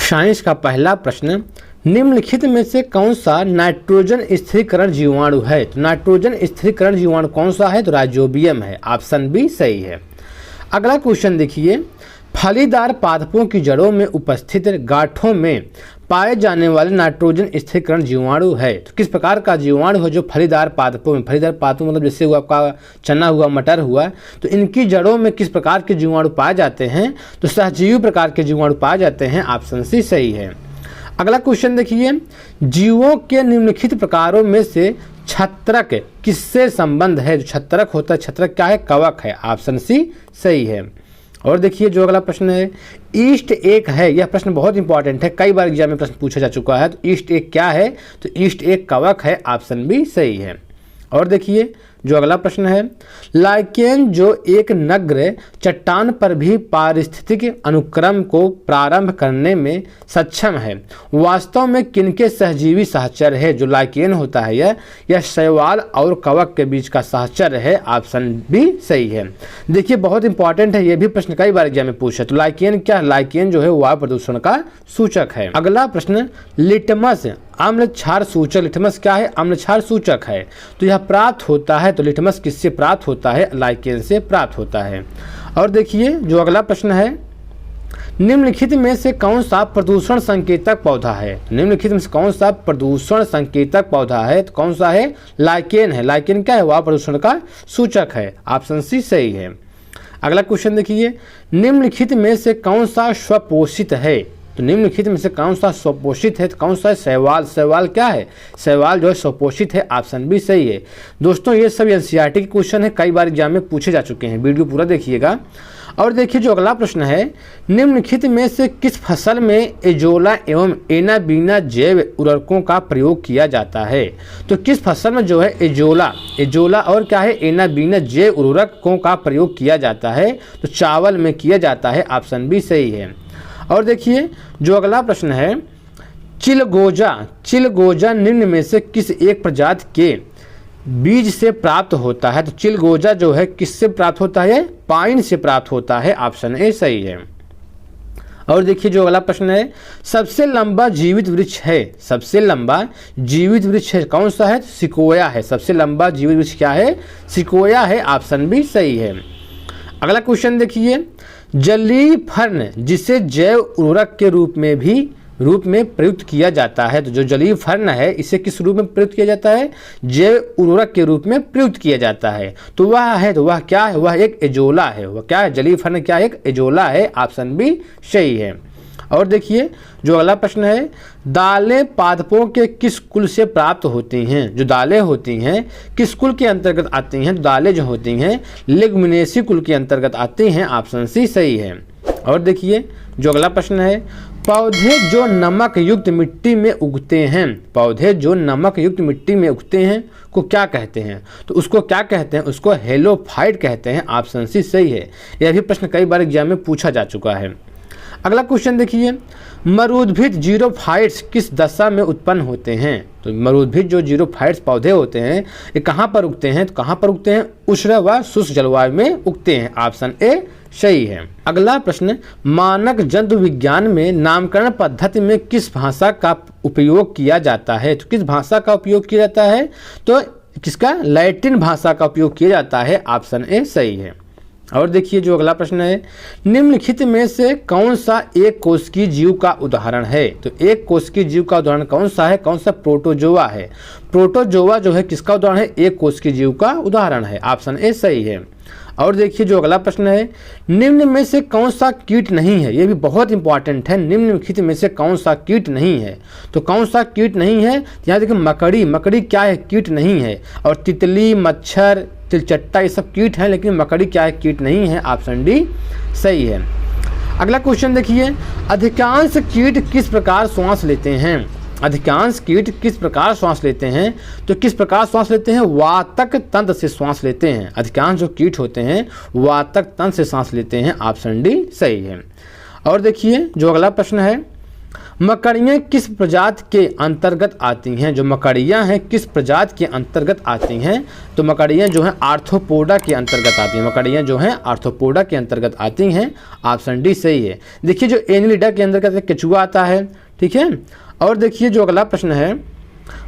Science का पहला प्रश्न, निम्नलिखित में से कौन सा नाइट्रोजन स्थिरीकरण जीवाणु है? तो नाइट्रोजन स्थिरीकरण जीवाणु कौन सा है? तो राइजोबियम है। ऑप्शन बी सही है। अगला क्वेश्चन देखिए, फलीदार पादपों की जड़ों में उपस्थित गांठों में पाए जाने वाले नाइट्रोजन स्थिरीकरण जीवाणु है। तो किस प्रकार का जीवाणु है जो फलीदार पादपों में, फलीदार पादपों मतलब जैसे हुआ आपका चना हुआ, मटर हुआ, तो इनकी जड़ों में किस प्रकार के जीवाणु पाए जाते हैं? तो सहजीवी प्रकार के जीवाणु पाए जाते हैं। ऑप्शन सी सही है। अगला क्वेश्चन देखिए, जीवों के निम्नलिखित प्रकारों में से छत्रक किससे संबंध है? जो छत्रक होता है, छत्रक क्या है? कवक है। ऑप्शन सी सही है। और देखिए जो अगला प्रश्न है, ईस्ट एक है। यह प्रश्न बहुत इंपॉर्टेंट है, कई बार एग्जाम में प्रश्न पूछा जा चुका है। तो ईस्ट एक क्या है? तो ईस्ट एक कवक है। ऑप्शन बी सही है। और देखिए जो अगला प्रश्न है, लाइकेन जो एक नग्न चट्टान पर भी पारिस्थितिक अनुक्रम को प्रारंभ करने में सक्षम है, वास्तव में किनके सहजीवी सहचर है? जो लाइकेन होता है यह शैवाल और कवक के बीच का सहचर है। ऑप्शन बी सही है। देखिए बहुत इंपॉर्टेंट है, यह भी प्रश्न कई बार एग्जाम में पूछा। तो लाइकेन क्या है? लाइकेन जो है वायु प्रदूषण का सूचक है। अगला प्रश्न, लिटमस अम्ल क्षार सूचक। लिटमस क्या है? अम्ल क्षार सूचक है। तो यह प्राप्त होता है, तो लिटमस किससे प्राप्त होता है? लाइकेन से प्राप्त होता है। और देखिए जो अगला प्रश्न है, निम्नलिखित में से कौन सा प्रदूषण संकेतक पौधा है? निम्नलिखित में से कौन सा प्रदूषण संकेतक पौधा है? तो कौन सा है? लाइकेन है। लाइकेन क्या है? वायु प्रदूषण का सूचक है। ऑप्शन सी सही है। अगला क्वेश्चन देखिए, निम्नलिखित में से कौन सा स्वपोषित है? तो निम्नलिखित में से कौन सा स्वपोषित है? तो कौन सा है? शैवाल। शैवाल क्या है? शैवाल जो है स्वपोषित है। ऑप्शन बी सही है। दोस्तों ये सब एनसीईआरटी के क्वेश्चन है, कई बार एग्जाम में पूछे जा चुके हैं, वीडियो पूरा देखिएगा। और देखिए जो अगला प्रश्न है, निम्नलिखित में से किस फसल में एजोला एवं एनाबीना जैव उर्वरकों का प्रयोग किया जाता है? तो किस फसल में जो है एजोला और क्या है? एनाबीना जैव उर्वरकों का प्रयोग किया जाता है? तो चावल में किया जाता है। ऑप्शन बी सही है। और देखिए जो अगला प्रश्न है, चिलगोजा निम्न में से किस एक प्रजाति के बीज से प्राप्त होता है? तो चिलगोजा जो है किससे प्राप्त होता है? पाइन से प्राप्त होता है। ऑप्शन ए सही है। और देखिए जो अगला प्रश्न है, सबसे लंबा जीवित वृक्ष है। सबसे लंबा जीवित वृक्ष है कौन सा है? सिकोया है। सबसे लंबा जीवित वृक्ष क्या है? सिकोया है। ऑप्शन बी सही है। अगला क्वेश्चन देखिए, जलीय फर्न जिसे जैव उर्वरक के रूप में प्रयुक्त किया जाता है। तो जो जलीय फर्न है इसे किस रूप में प्रयुक्त किया जाता है? जैव उर्वरक के रूप में प्रयुक्त किया जाता है। तो वह क्या है? वह एक एजोला है। वह क्या है? जलीय फर्न क्या है? एक एजोला है। ऑप्शन बी सही है। और देखिए जो अगला प्रश्न है, दालें पादपों के किस कुल से प्राप्त होती हैं? जो दालें होती हैं किस कुल के अंतर्गत आती हैं? तो दालें जो होती हैं लेगुमिनेसी कुल के अंतर्गत आती हैं। ऑप्शन सी सही है। और देखिए जो अगला प्रश्न है, पौधे जो नमक युक्त मिट्टी में उगते हैं, पौधे जो नमक युक्त मिट्टी में उगते हैं को क्या कहते हैं? तो उसको क्या कहते हैं? उसको हेलोफाइट कहते हैं। ऑप्शन सी सही है। यह भी प्रश्न कई बार एग्जाम में पूछा जा चुका है। अगला क्वेश्चन देखिए, मरूदभिज जीरोफाइट्स किस दशा में उत्पन्न होते हैं? तो मरूदभिज जो जीरोफाइट्स पौधे होते हैं ये कहाँ पर उगते हैं? तो कहाँ पर उगते हैं? उष्ण व शुष्क जलवायु में उगते हैं। ऑप्शन ए सही है। अगला प्रश्न, मानक जंतु विज्ञान में नामकरण पद्धति में किस भाषा का उपयोग किया जाता है? तो किस भाषा का उपयोग किया जाता है? तो किसका? लैटिन भाषा का उपयोग किया जाता है। ऑप्शन ए सही है। और देखिए जो अगला प्रश्न है, निम्नलिखित में से कौन सा एक कोशिकीय जीव का उदाहरण है? तो एक कोशिकीय जीव का उदाहरण कौन सा है? कौन सा? प्रोटोजोआ है। प्रोटोजोआ जो है किसका उदाहरण है? एक कोशिकीय जीव का उदाहरण है। ऑप्शन ए सही है। और देखिए जो अगला प्रश्न है, निम्न में से कौन सा कीट नहीं है? ये भी बहुत इंपॉर्टेंट है। निम्नलिखित में से कौन सा कीट नहीं है? तो कौन सा कीट नहीं है? यहाँ देखिए मकड़ी क्या है? कीट नहीं है। और तितली, मच्छर, तिलचट्टा ये सब कीट हैं, लेकिन मकड़ी क्या है? कीट नहीं है। ऑप्शन डी सही है। अगला क्वेश्चन देखिए, अधिकांश कीट किस प्रकार श्वास लेते हैं? अधिकांश कीट किस प्रकार श्वास लेते हैं? तो किस प्रकार श्वास लेते हैं? वातक तंत्र से श्वास लेते हैं। अधिकांश जो कीट होते हैं वातक तंत्र से सांस लेते हैं। ऑप्शन डी सही है। और देखिए जो अगला प्रश्न है, मकड़ियाँ किस प्रजाति के अंतर्गत आती हैं? जो मकड़ियाँ हैं किस प्रजाति के अंतर्गत आती हैं? तो मकड़ियाँ जो हैं आर्थ्रोपोडा के अंतर्गत आती हैं। मकड़ियाँ जो हैं आर्थ्रोपोडा के अंतर्गत आती हैं। ऑप्शन डी सही है। देखिए जो एनिलिडा के अंतर्गत केचुआ आता है, ठीक है। और देखिए जो अगला प्रश्न है,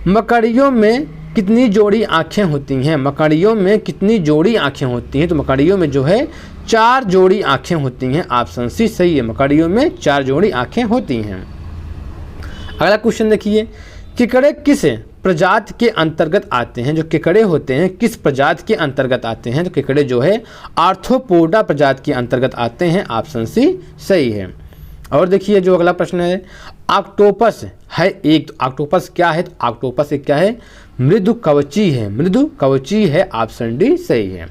मकड़ियों में कितनी जोड़ी आँखें होती हैं? मकड़ियों में कितनी जोड़ी आँखें होती हैं? तो मकड़ियों में जो है 4 जोड़ी आँखें होती हैं। ऑप्शन सी सही है। मकड़ियों में 4 जोड़ी आँखें होती हैं। अगला क्वेश्चन देखिए, केकड़े किस प्रजाति के अंतर्गत आते हैं? जो केकड़े होते हैं किस प्रजाति के अंतर्गत आते हैं? तो केकड़े जो है आर्थ्रोपोडा प्रजाति के अंतर्गत आते हैं। ऑप्शन सी सही है। और देखिए जो अगला प्रश्न है, ऑक्टोपस है एक, तो ऑक्टोपस क्या है? तो ऑक्टोपस एक क्या है? मृदु कवची है। मृदु कवची है। ऑप्शन डी सही है।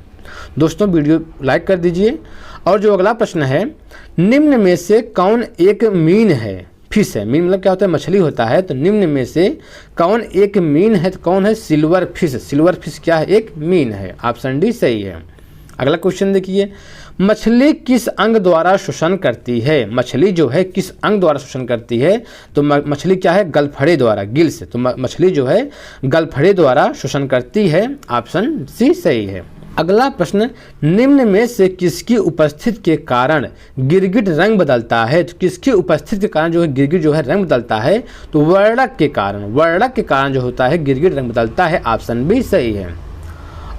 दोस्तों वीडियो लाइक कर दीजिए। और जो अगला प्रश्न है, निम्न में से कौन एक मीन है? फिश है। मीन मतलब क्या होता है? मछली होता है। तो निम्न में से कौन एक मीन है? तो कौन है? Silver fish. सिल्वर फिश क्या है? एक मीन है। ऑप्शन डी सही है। अगला क्वेश्चन देखिए, मछली किस अंग द्वारा श्वसन करती है? मछली जो है किस अंग द्वारा श्वसन करती है? तो मछली क्या है? गलफड़े द्वारा, गिल्स। तो मछली जो है गलफड़े द्वारा श्वसन करती है। ऑप्शन सी सही है। अगला प्रश्न, निम्न में से किसकी उपस्थिति के कारण गिरगिट रंग बदलता है? तो किसकी उपस्थिति के कारण जो है गिरगिट जो है रंग बदलता है? तो वर्णक के कारण। वर्णक के कारण जो होता है गिरगिट रंग बदलता है। ऑप्शन बी सही है।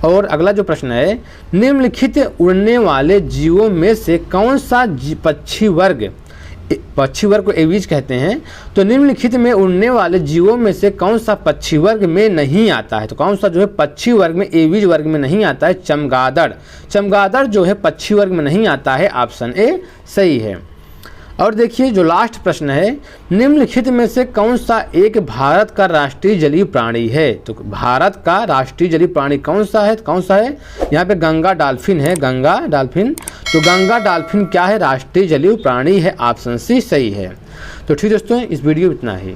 और अगला जो प्रश्न है, निम्नलिखित उड़ने वाले जीवों में से कौन सा पक्षी वर्ग को एवीज कहते हैं? तो निम्नलिखित में उड़ने वाले जीवों में से कौन सा पक्षी वर्ग में नहीं आता है? तो कौन सा जो है पक्षी वर्ग में, एवीज वर्ग में नहीं आता है? चमगादड़। चमगादड़ जो है पक्षी वर्ग में नहीं आता है। ऑप्शन ए सही है। और देखिए जो लास्ट प्रश्न है, निम्नलिखित में से कौन सा एक भारत का राष्ट्रीय जलीय प्राणी है? तो भारत का राष्ट्रीय जलीय प्राणी कौन सा है? कौन सा है? यहाँ पे गंगा डॉल्फिन है। गंगा डॉल्फिन। तो गंगा डॉल्फिन क्या है? राष्ट्रीय जलीय प्राणी है। ऑप्शन सी सही है। तो ठीक दोस्तों, इस वीडियो में इतना ही।